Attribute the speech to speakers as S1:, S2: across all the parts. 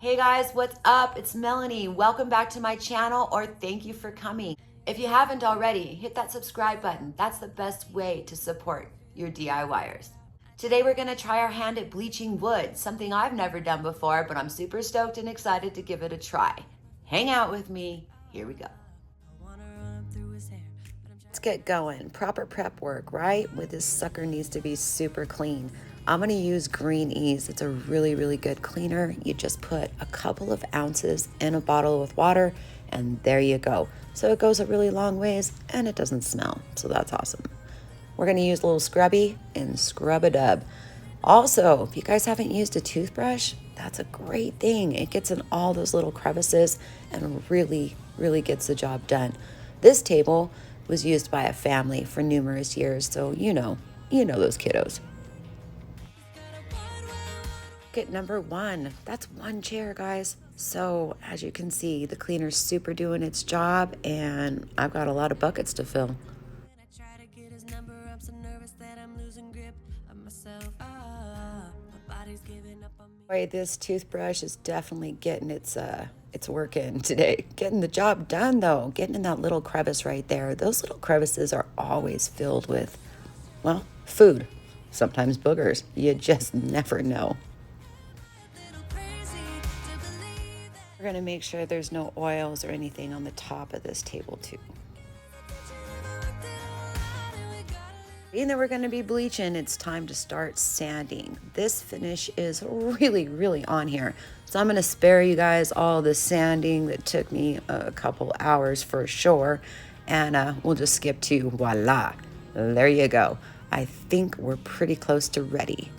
S1: Hey guys, what's up? It's Melanie. Welcome back to my channel, or thank you for coming. If you haven't already, hit that subscribe button. That's the best way to support your DIYers. Today we're gonna try our hand at bleaching wood, something I've never done before, but I'm super stoked and excited to give it a try. Hang out with me. Here we go. Let's get going. Proper prep work, right? With this sucker needs to be super clean. I'm gonna use Green Ease. It's a really good cleaner. You just put a couple of ounces in a bottle with water and there you go. So it goes a really long ways and it doesn't smell. So that's awesome. We're gonna use a little scrubby and scrub a dub. Also, if you guys haven't used a toothbrush, that's a great thing. It gets in all those little crevices and really gets the job done. This table was used by a family for numerous years, so you know those kiddos. Get number one. That's one chair, guys. So as you can see, the cleaner's super doing its job and I've got a lot of buckets to fill. Boy, this toothbrush is definitely getting its work in today. Getting the job done though, getting in that little crevice right there. Those little crevices are always filled with, well, food, sometimes boogers. You just never know. We're gonna make sure there's no oils or anything on the top of this table too. Being that we're going to be bleaching, it's time to start sanding. This finish is really on here. So I'm going to spare you guys all the sanding that took me a couple hours for sure. And we'll just skip to voila. There you go. I think we're pretty close to ready.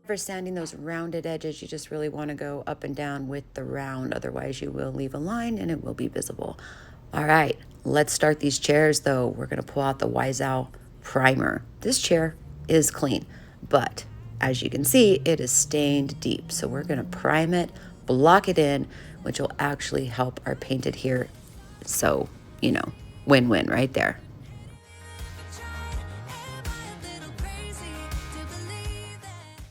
S1: For sanding those rounded edges, you just really want to go up and down with the round. Otherwise, you will leave a line and it will be visible. All right, let's start these chairs though. We're going to pull out the Wiseout primer. This chair is clean, but as you can see, it is stained deep. So we're going to prime it, block it in, which will actually help our paint adhere. So, win-win right there.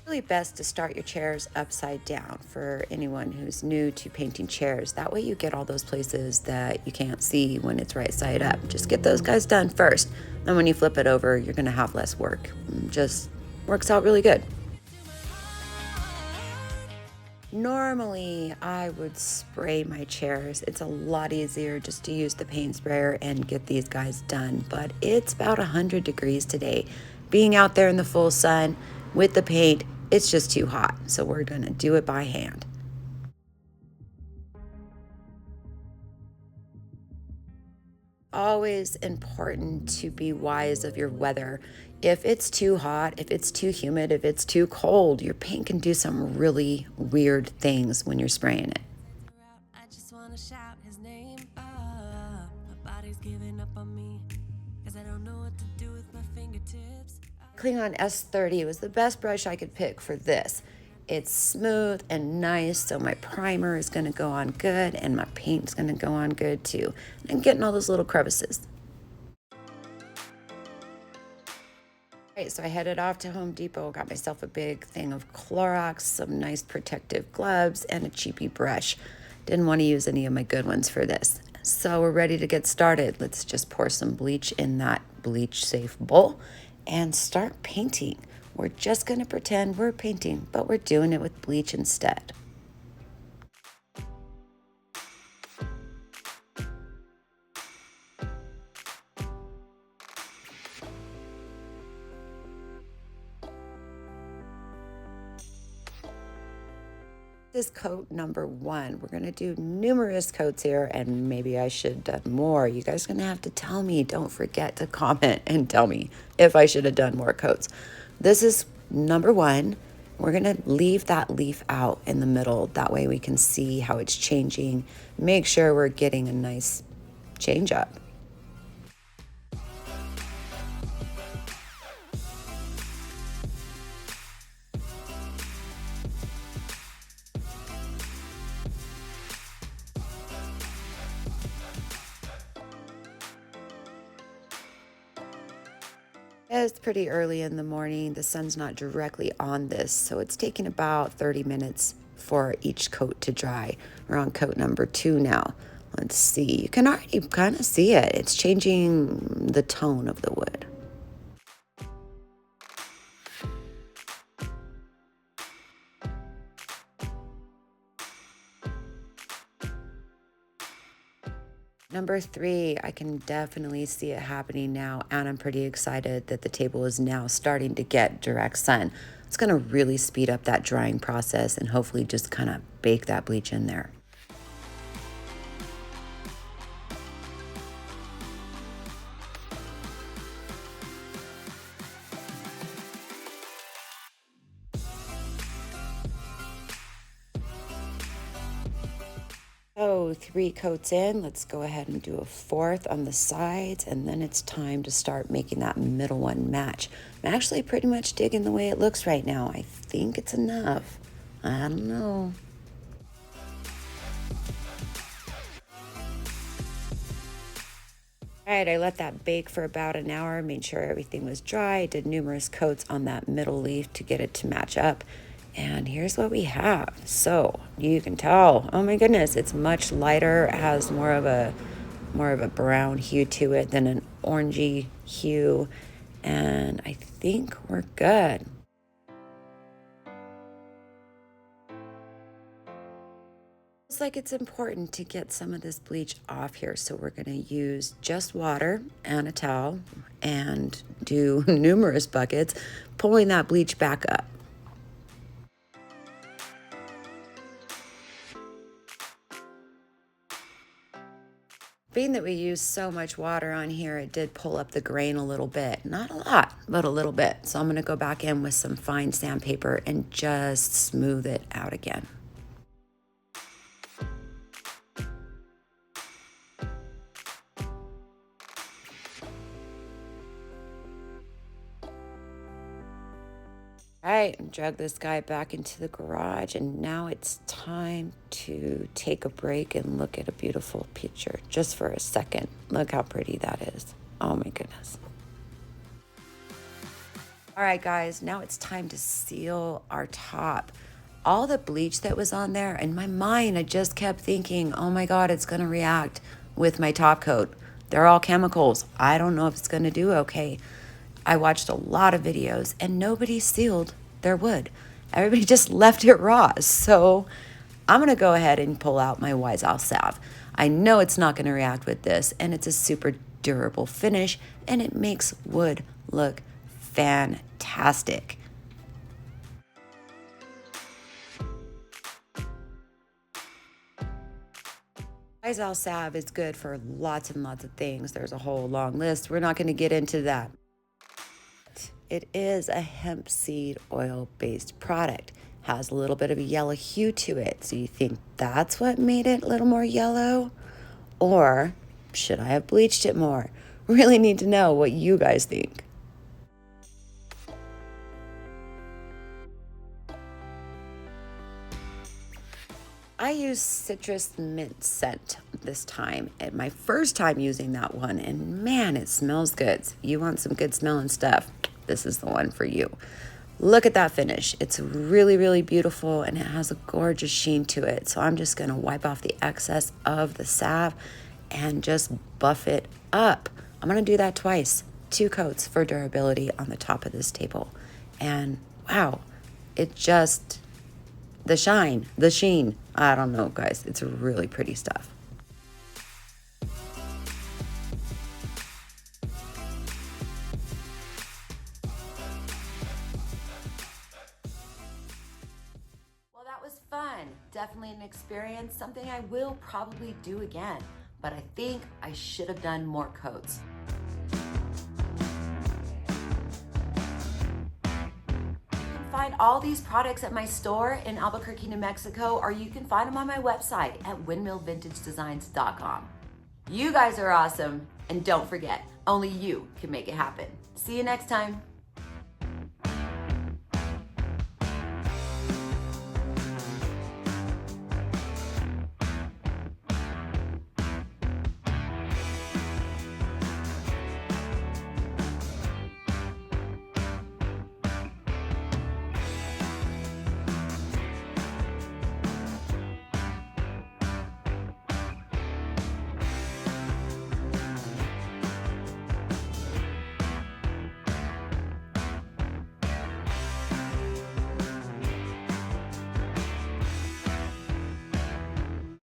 S1: Really best to start your chairs upside down for anyone who's new to painting chairs. That way you get all those places that you can't see when it's right side up. Just get those guys done first. Then when you flip it over, you're gonna have less work. Just works out really good. Normally, I would spray my chairs. It's a lot easier just to use the paint sprayer and get these guys done, but it's about 100 degrees today. Being out there in the full sun with the paint, it's just too hot, so we're gonna do it by hand. Always important to be wise of your weather. If it's too hot, if it's too humid, if it's too cold, your paint can do some really weird things when you're spraying it. I just wanna shout his name. My body's giving up on me, 'cause I don't know what to do with my fingertips. Klingon S30 was the best brush I could pick for this. It's smooth and nice, so my primer is gonna go on good and my paint's gonna go on good too. And getting all those little crevices. Right, so I headed off to Home Depot, got myself a big thing of Clorox, some nice protective gloves, and a cheapy brush. Didn't want to use any of my good ones for this. So we're ready to get started. Let's just pour some bleach in that bleach safe bowl and start painting. We're just going to pretend we're painting, but we're doing it with bleach instead. This is coat number one. We're going to do numerous coats here, and maybe I should have done more. You guys are going to have to tell me. Don't forget to comment and tell me if I should have done more coats. This is number one. We're going to leave that leaf out in the middle. That way we can see how it's changing. Make sure we're getting a nice change up. It's pretty early in the morning. The sun's not directly on this, so it's taking about 30 minutes for each coat to dry. We're on coat number 2 now. Let's see. You can already kind of see it. It's changing the tone of the wood. Number 3, I can definitely see it happening now, and I'm pretty excited that the table is now starting to get direct sun. It's going to really speed up that drying process and hopefully just kind of bake that bleach in there. So 3 coats in, let's go ahead and do a 4th on the sides, and then it's time to start making that middle one match. I'm actually pretty much digging the way it looks right now. I think it's enough. I don't know. All right, I let that bake for about an hour, made sure everything was dry, did numerous coats on that middle leaf to get it to match up. And here's what we have. So you can tell, oh my goodness, it's much lighter. It has more of a brown hue to it than an orangey hue. And I think we're good. It's like it's important to get some of this bleach off here. So we're gonna use just water and a towel and do numerous buckets, pulling that bleach back up. Being that we used so much water on here, it did pull up the grain a little bit. Not a lot, but a little bit. So I'm going to go back in with some fine sandpaper and just smooth it out again. All right, drug this guy back into the garage, and now it's time to take a break and look at a beautiful picture just for a second. Look how pretty that is. Oh my goodness. All right, guys, now it's time to seal our top. All the bleach that was on there, in my mind, I just kept thinking, oh my God, it's gonna react with my top coat. They're all chemicals. I don't know if it's gonna do okay. I watched a lot of videos and nobody sealed their wood. Everybody just left it raw. So I'm gonna go ahead and pull out my Wise Owl salve. I know it's not gonna react with this, and it's a super durable finish, and it makes wood look fantastic. Wise Owl salve is good for lots and lots of things. There's a whole long list. We're not gonna get into that. It is a hemp seed oil based product. Has a little bit of a yellow hue to it. So you think that's what made it a little more yellow? Or should I have bleached it more? Really need to know what you guys think. I used citrus mint scent this time, and my first time using that one, and man, it smells good. So if you want some good smelling stuff, this is the one for you. Look at that finish. It's really, really beautiful, and it has a gorgeous sheen to it. So I'm just gonna wipe off the excess of the salve and just buff it up. I'm gonna do that twice, 2 coats for durability on the top of this table. And wow, it just, the sheen, I don't know, guys, it's really pretty stuff. Well, that was fun. Definitely an experience, something I will probably do again, but I think I should have done more coats. Find all these products at my store in Albuquerque, New Mexico, or you can find them on my website at windmillvintagedesigns.com. You guys are awesome, and don't forget, only you can make it happen. See you next time.